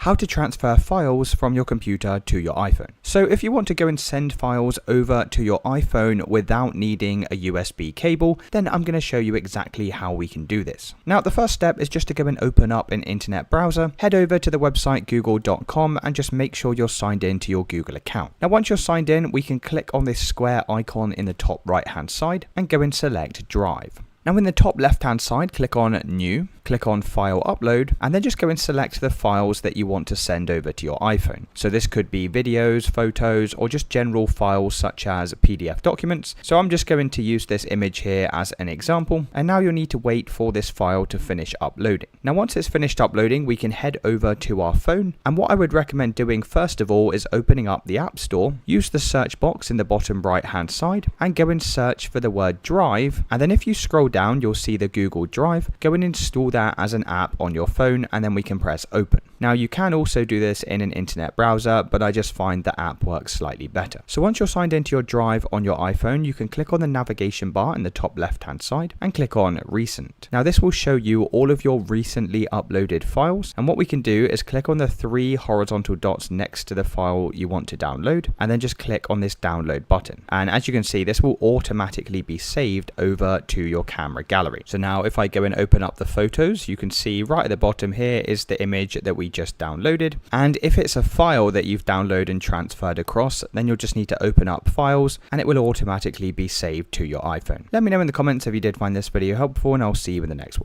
how to transfer files from your computer to your iPhone. So if you want to go and send files over to your iPhone without needing a USB cable, then I'm going to show you exactly how we can do this. Now, the first step is just to go and open up an internet browser, head over to the website google.com and just make sure you're signed in to your Google account. Now, once you're signed in, we can click on this square icon in the top right hand side and go and select Drive. Now in the top left hand side, click on New, click on File Upload, and then just go and select the files that you want to send over to your iPhone. So this could be videos, photos, or just general files such as PDF documents. So I'm just going to use this image here as an example, and now you'll need to wait for this file to finish uploading. Now once it's finished uploading, we can head over to our phone, and what I would recommend doing first of all is opening up the App Store, use the search box in the bottom right hand side, and go and search for the word Drive, and then if you scroll down, you'll see the Google Drive. Go and install that as an app on your phone, and then we can press open. Now you can also do this in an internet browser, but I just find the app works slightly better. So once you're signed into your Drive on your iPhone, you can click on the navigation bar in the top left hand side and click on Recent. Now this will show you all of your recently uploaded files, and what we can do is click on the three horizontal dots next to the file you want to download, and then just click on this download button. And as you can see, this will automatically be saved over to your camera gallery. So now if I go and open up the photos, you can see right at the bottom here is the image that we just downloaded. And if it's a file that you've downloaded and transferred across, then you'll just need to open up Files and it will automatically be saved to your iPhone. Let me know in the comments if you did find this video helpful, and I'll see you in the next one.